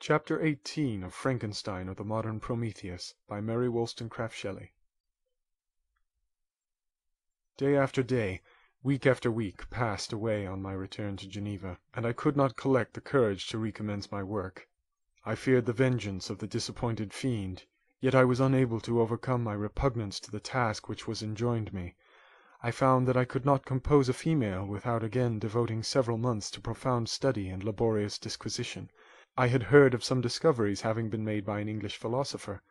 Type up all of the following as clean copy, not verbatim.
Chapter 18 of Frankenstein or the Modern Prometheus by Mary Shelley. Day after day, week after week, passed away on my return to Geneva, and I could not collect the courage to recommence my work. I feared the vengeance of the disappointed fiend, yet I was unable to overcome my repugnance to the task which was enjoined me. I found that I could not compose a female without again devoting several months to profound study and laborious disquisition. I had heard of some discoveries having been made by an English philosopher,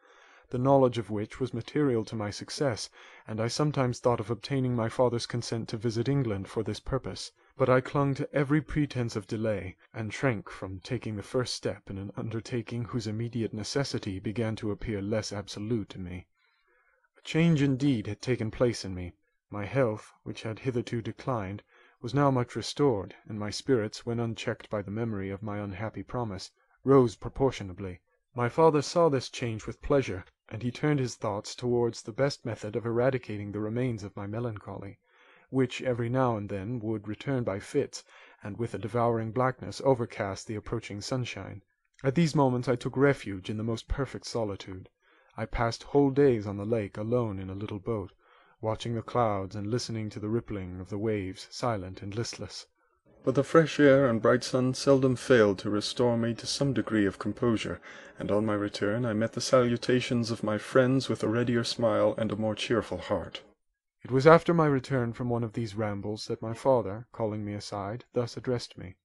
the knowledge of which was material to my success, and I sometimes thought of obtaining my father's consent to visit England for this purpose, but I clung to every pretence of delay, and shrank from taking the first step in an undertaking whose immediate necessity began to appear less absolute to me. A change indeed had taken place in me. My health, which had hitherto declined, was now much restored, and my spirits, when unchecked by the memory of my unhappy promise, rose proportionably. My father saw this change with pleasure, and he turned his thoughts towards the best method of eradicating the remains of my melancholy, which every now and then would return by fits, and with a devouring blackness overcast the approaching sunshine. At these moments I took refuge in the most perfect solitude. I passed whole days on the lake alone in a little boat, watching the clouds and listening to the rippling of the waves, silent and listless. But the fresh air and bright sun seldom failed to restore me to some degree of composure, and on my return I met the salutations of my friends with a readier smile and a more cheerful heart. It was after my return from one of these rambles that my father, calling me aside, thus addressed me: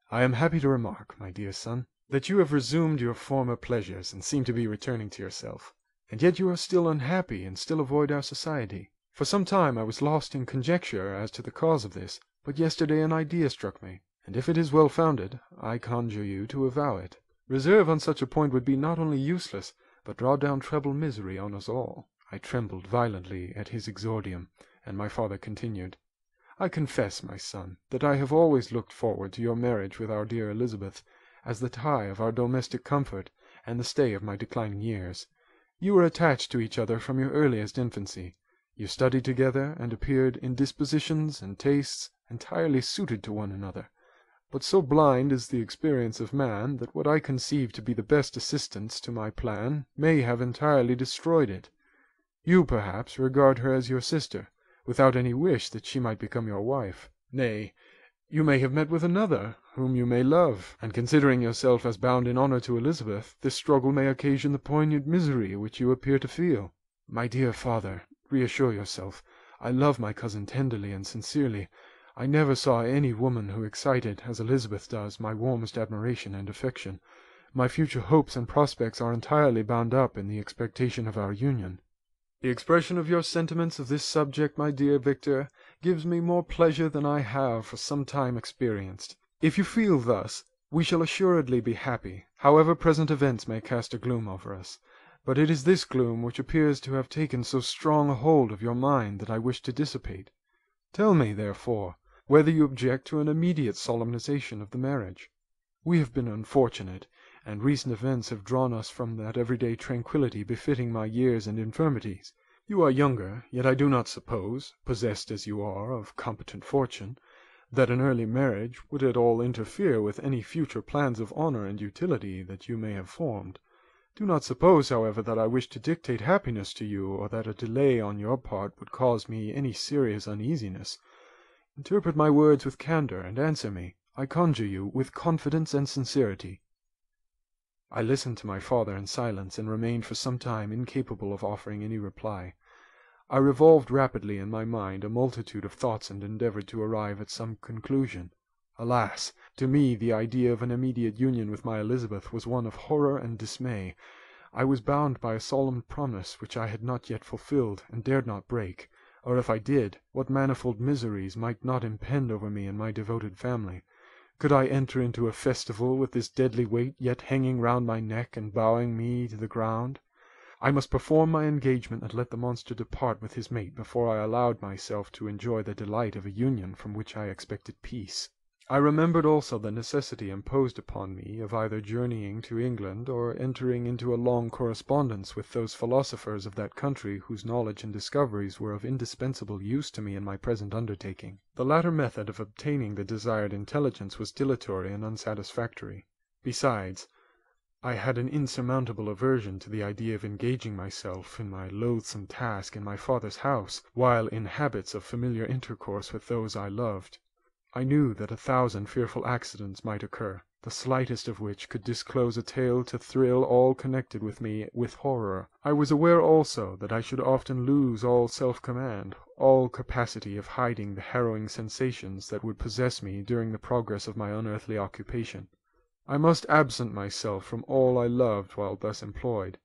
"I am happy to remark, my dear son, that you have resumed your former pleasures and seem to be returning to yourself. And yet you are still unhappy and still avoid our society. For some time I was lost in conjecture as to the cause of this, but yesterday an idea struck me, and if it is well founded, I conjure you to avow it. Reserve on such a point would be not only useless, but draw down treble misery on us all." I trembled violently at his exordium, and my father continued: "I confess, my son, that I have always looked forward to your marriage with our dear Elizabeth, as the tie of our domestic comfort, and the stay of my declining years. You were attached to each other from your earliest infancy. You studied together, and appeared in dispositions and tastes entirely suited to one another. But so blind is the experience of man, that what I conceived to be the best assistance to my plan may have entirely destroyed it. You, perhaps, regard her as your sister, without any wish that she might become your wife. Nay, you may have met with another, whom you may love, and considering yourself as bound in honour to Elizabeth, this struggle may occasion the poignant misery which you appear to feel. My dear father, reassure yourself. I love my cousin tenderly and sincerely. I never saw any woman who excited, as Elizabeth does, my warmest admiration and affection. My future hopes and prospects are entirely bound up in the expectation of our union. The expression of your sentiments of this subject, my dear Victor, gives me more pleasure than I have for some time experienced. If you feel thus, we shall assuredly be happy, however present events may cast a gloom over us. But it is this gloom which appears to have taken so strong a hold of your mind that I wish to dissipate. Tell me, therefore, whether you object to an immediate solemnization of the marriage. We have been unfortunate, and recent events have drawn us from that everyday tranquillity befitting my years and infirmities. You are younger, yet I do not suppose, possessed as you are of competent fortune, that an early marriage would at all interfere with any future plans of honour and utility that you may have formed. Do not suppose, however, that I wish to dictate happiness to you, or that a delay on your part would cause me any serious uneasiness. Interpret my words with candour, and answer me, I conjure you, with confidence and sincerity." I listened to my father in silence, and remained for some time incapable of offering any reply. I revolved rapidly in my mind a multitude of thoughts and endeavoured to arrive at some conclusion. Alas! To me the idea of an immediate union with my Elizabeth was one of horror and dismay. I was bound by a solemn promise which I had not yet fulfilled, and dared not break, or if I did, what manifold miseries might not impend over me and my devoted family. Could I enter into a festival with this deadly weight yet hanging round my neck and bowing me to the ground? I must perform my engagement and let the monster depart with his mate before I allowed myself to enjoy the delight of a union from which I expected peace. I remembered also the necessity imposed upon me of either journeying to England or entering into a long correspondence with those philosophers of that country whose knowledge and discoveries were of indispensable use to me in my present undertaking. The latter method of obtaining the desired intelligence was dilatory and unsatisfactory. Besides, I had an insurmountable aversion to the idea of engaging myself in my loathsome task in my father's house, while in habits of familiar intercourse with those I loved. I knew that 1,000 fearful accidents might occur, the slightest of which could disclose a tale to thrill all connected with me with horror. I was aware also that I should often lose all self-command, all capacity of hiding the harrowing sensations that would possess me during the progress of my unearthly occupation. I must absent myself from all I loved while thus employed.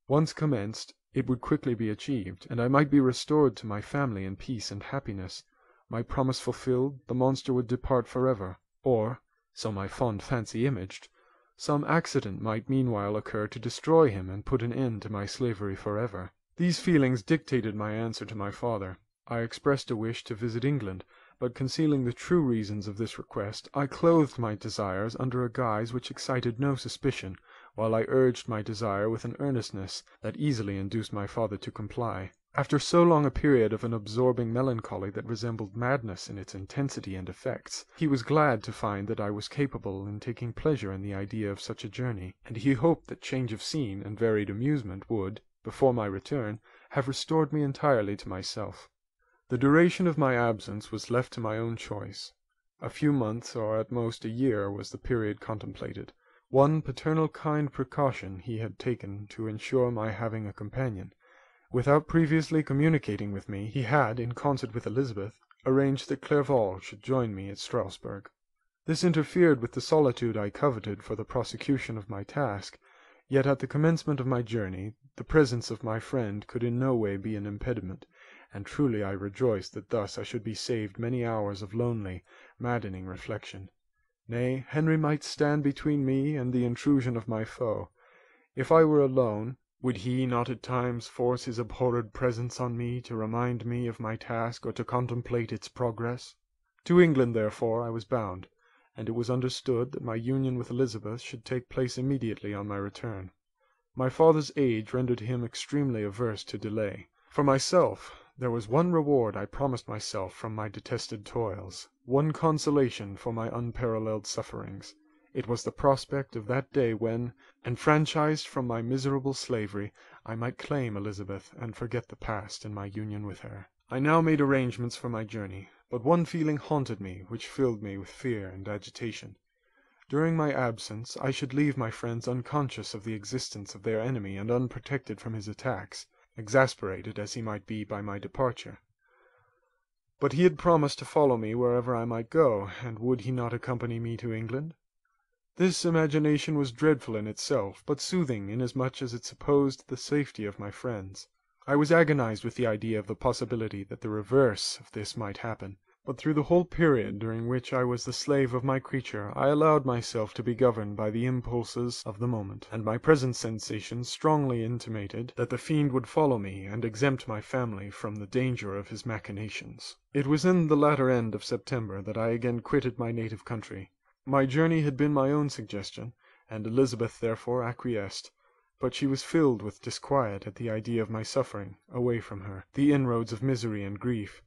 Once commenced, it would quickly be achieved, and I might be restored to my family in peace and happiness. My promise fulfilled, the monster would depart forever, or, so my fond fancy imaged, some accident might meanwhile occur to destroy him and put an end to my slavery forever. These feelings dictated my answer to my father. I expressed a wish to visit England, but concealing the true reasons of this request, I clothed my desires under a guise which excited no suspicion, while I urged my desire with an earnestness that easily induced my father to comply. After so long a period of an absorbing melancholy that resembled madness in its intensity and effects, he was glad to find that I was capable in taking pleasure in the idea of such a journey, and he hoped that change of scene and varied amusement would, before my return, have restored me entirely to myself. The duration of my absence was left to my own choice. A few months, or at most a year, was the period contemplated. One paternal kind precaution he had taken to ensure my having a companion. Without previously communicating with me, he had, in concert with Elizabeth, arranged that Clerval should join me at Strasbourg. This interfered with the solitude I coveted for the prosecution of my task, yet at the commencement of my journey the presence of my friend could in no way be an impediment, and truly I rejoiced that thus I should be saved many hours of lonely, maddening reflection. Nay, Henry might stand between me and the intrusion of my foe. If I were alone, would he not at times force his abhorred presence on me to remind me of my task or to contemplate its progress? To England, therefore, I was bound, and it was understood that my union with Elizabeth should take place immediately on my return. My father's age rendered him extremely averse to delay. For myself, there was one reward I promised myself from my detested toils, one consolation for my unparalleled sufferings. It was the prospect of that day when, enfranchised from my miserable slavery, I might claim Elizabeth and forget the past in my union with her. I now made arrangements for my journey, but one feeling haunted me which filled me with fear and agitation. During my absence I should leave my friends unconscious of the existence of their enemy and unprotected from his attacks, exasperated as he might be by my departure. But he had promised to follow me wherever I might go, and would he not accompany me to England? This imagination was dreadful in itself, but soothing inasmuch as it supposed the safety of my friends. I was agonized with the idea of the possibility that the reverse of this might happen, but through the whole period during which I was the slave of my creature I allowed myself to be governed by the impulses of the moment, and my present sensations strongly intimated that the fiend would follow me and exempt my family from the danger of his machinations. It was in the latter end of September that I again quitted my native country. My journey had been my own suggestion, and Elizabeth therefore acquiesced, but she was filled with disquiet at the idea of my suffering, away from her, the inroads of misery and grief.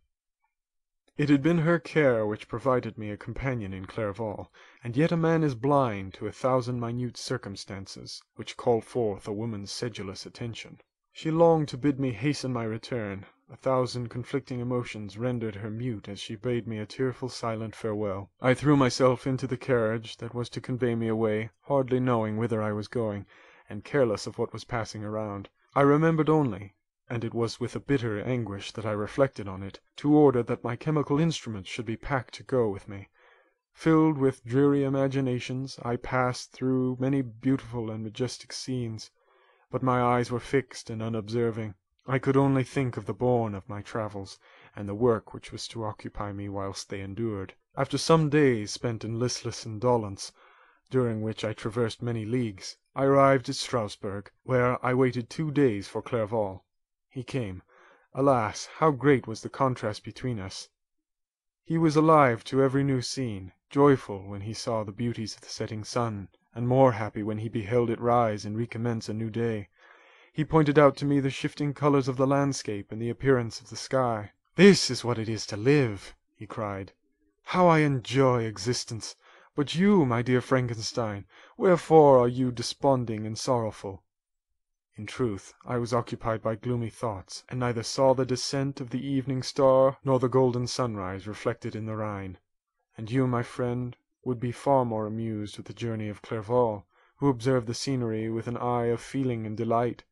It had been her care which provided me a companion in Clerval, and yet a man is blind to 1,000 minute circumstances which call forth a woman's sedulous attention. She longed to bid me hasten my return. 1,000 conflicting emotions rendered her mute as she bade me a tearful silent farewell. I threw myself into the carriage that was to convey me away, hardly knowing whither I was going, and careless of what was passing around. I remembered only, and it was with a bitter anguish that I reflected on it, to order that my chemical instruments should be packed to go with me. Filled with dreary imaginations, I passed through many beautiful and majestic scenes, but my eyes were fixed and unobserving. I could only think of the bourne of my travels, and the work which was to occupy me whilst they endured. After some days spent in listless indolence, during which I traversed many leagues, I arrived at Strasbourg, where I waited 2 days for Clerval. He came. Alas, how great was the contrast between us! He was alive to every new scene, joyful when he saw the beauties of the setting sun, and more happy when he beheld it rise and recommence a new day. He pointed out to me the shifting colours of the landscape and the appearance of the sky. "This is what it is to live," he cried. "How I enjoy existence! But you, my dear Frankenstein, wherefore are you desponding and sorrowful?" In truth, I was occupied by gloomy thoughts, and neither saw the descent of the evening star nor the golden sunrise reflected in the Rhine. And you, my friend, would be far more amused with the journey of Clerval, who observed the scenery with an eye of feeling and delight,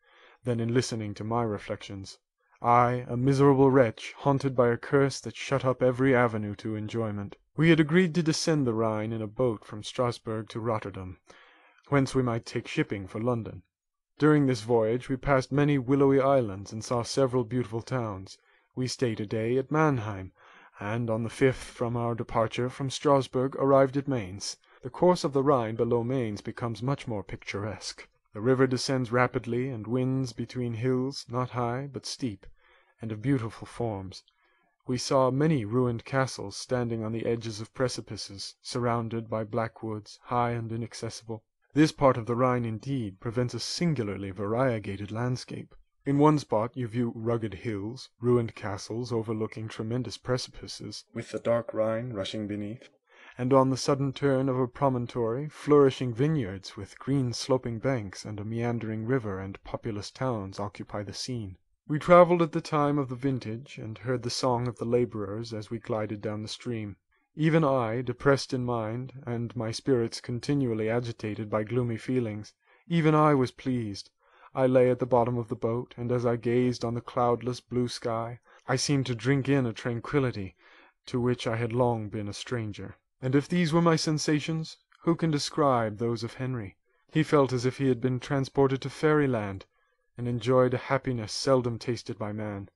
than in listening to my reflections. I, a miserable wretch, haunted by a curse that shut up every avenue to enjoyment. We had agreed to descend the Rhine in a boat from Strasbourg to Rotterdam, whence we might take shipping for London. During this voyage we passed many willowy islands and saw several beautiful towns. We stayed a day at Mannheim, and on the 5th from our departure from Strasbourg arrived at Mainz. The course of the Rhine below Mainz becomes much more picturesque. The river descends rapidly and winds between hills, not high, but steep, and of beautiful forms. We saw many ruined castles standing on the edges of precipices, surrounded by black woods, high and inaccessible. This part of the Rhine, indeed, presents a singularly variegated landscape. In one spot you view rugged hills, ruined castles overlooking tremendous precipices, with the dark Rhine rushing beneath, and on the sudden turn of a promontory, flourishing vineyards with green sloping banks and a meandering river and populous towns occupy the scene. We travelled at the time of the vintage, and heard the song of the labourers as we glided down the stream. Even I, depressed in mind, and my spirits continually agitated by gloomy feelings, even I was pleased. I lay at the bottom of the boat, and as I gazed on the cloudless blue sky, I seemed to drink in a tranquillity to which I had long been a stranger. And if these were my sensations, who can describe those of Henry? He felt as if he had been transported to fairyland, and enjoyed a happiness seldom tasted by man.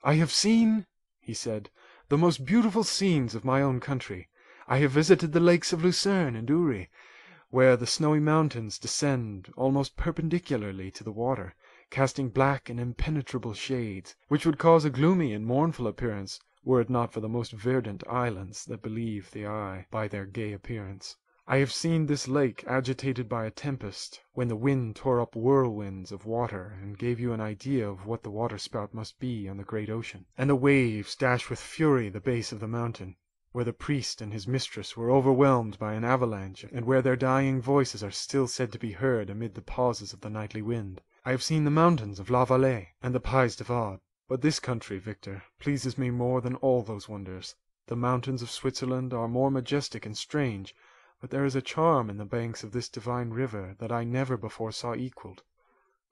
"I have seen," he said, "the most beautiful scenes of my own country. I have visited the lakes of Lucerne and Uri, where the snowy mountains descend almost perpendicularly to the water, casting black and impenetrable shades, which would cause a gloomy and mournful appearance, were it not for the most verdant islands that belie the eye by their gay appearance. I have seen this lake agitated by a tempest, when the wind tore up whirlwinds of water and gave you an idea of what the waterspout must be on the great ocean, and the waves dash with fury the base of the mountain, where the priest and his mistress were overwhelmed by an avalanche, and where their dying voices are still said to be heard amid the pauses of the nightly wind. I have seen the mountains of La Valais and the Pays de Vaud. But this country, Victor, pleases me more than all those wonders. The mountains of Switzerland are more majestic and strange, but there is a charm in the banks of this divine river that I never before saw equalled.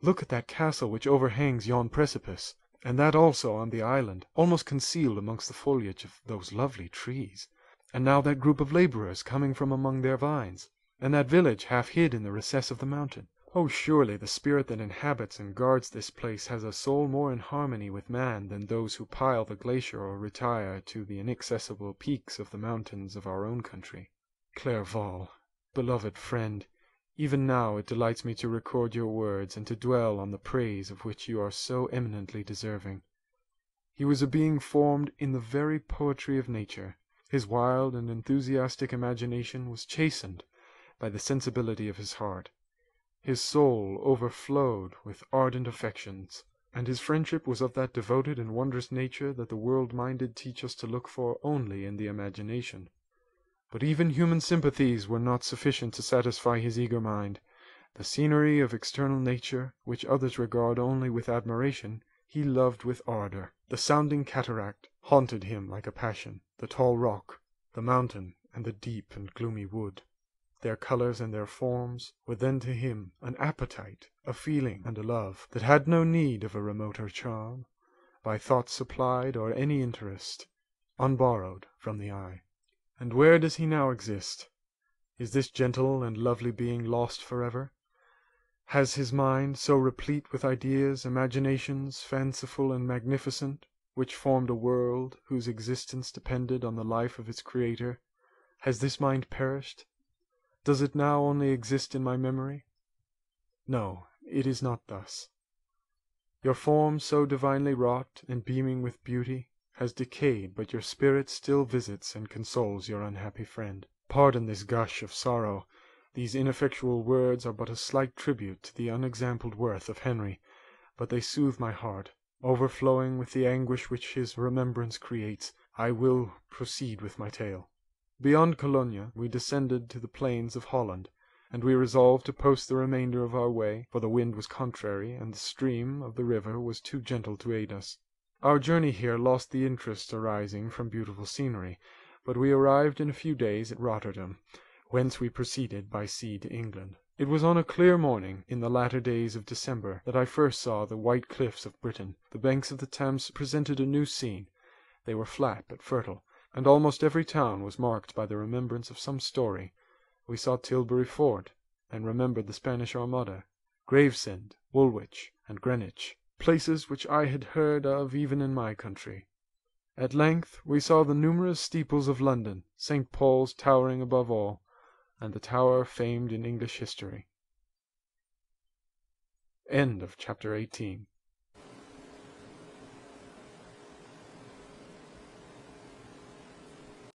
Look at that castle which overhangs yon precipice, and that also on the island, almost concealed amongst the foliage of those lovely trees. And now that group of labourers coming from among their vines, and that village half hid in the recess of the mountain. Oh, surely the spirit that inhabits and guards this place has a soul more in harmony with man than those who pile the glacier or retire to the inaccessible peaks of the mountains of our own country. Clerval, beloved friend, even now it delights me to record your words and to dwell on the praise of which you are so eminently deserving. He was a being formed in the very poetry of nature. His wild and enthusiastic imagination was chastened by the sensibility of his heart. His soul overflowed with ardent affections, and his friendship was of that devoted and wondrous nature that the world-minded teach us to look for only in the imagination. But even human sympathies were not sufficient to satisfy his eager mind. The scenery of external nature, which others regard only with admiration, he loved with ardour. The sounding cataract haunted him like a passion, the tall rock, the mountain, and the deep and gloomy wood. Their colours and their forms were then to him an appetite, a feeling, and a love, that had no need of a remoter charm, by thought supplied or any interest, unborrowed from the eye. And where does he now exist? Is this gentle and lovely being lost forever? Has his mind, so replete with ideas, imaginations, fanciful and magnificent, which formed a world whose existence depended on the life of its creator, has this mind perished? Does it now only exist in my memory? No, it is not thus. Your form, so divinely wrought and beaming with beauty, has decayed, but your spirit still visits and consoles your unhappy friend. Pardon this gush of sorrow. These ineffectual words are but a slight tribute to the unexampled worth of Henry, but they soothe my heart. Overflowing with the anguish which his remembrance creates, I will proceed with my tale. Beyond Cologne we descended to the plains of Holland, and we resolved to post the remainder of our way, for the wind was contrary, and the stream of the river was too gentle to aid us. Our journey here lost the interest arising from beautiful scenery, but we arrived in a few days at Rotterdam, whence we proceeded by sea to England. It was on a clear morning, in the latter days of December, that I first saw the white cliffs of Britain. The banks of the Thames presented a new scene. They were flat but fertile, and almost every town was marked by the remembrance of some story. We saw Tilbury Fort, and remembered the Spanish Armada, Gravesend, Woolwich, and Greenwich, places which I had heard of even in my country. At length we saw the numerous steeples of London, St. Paul's towering above all, and the tower famed in English history. End of chapter 18.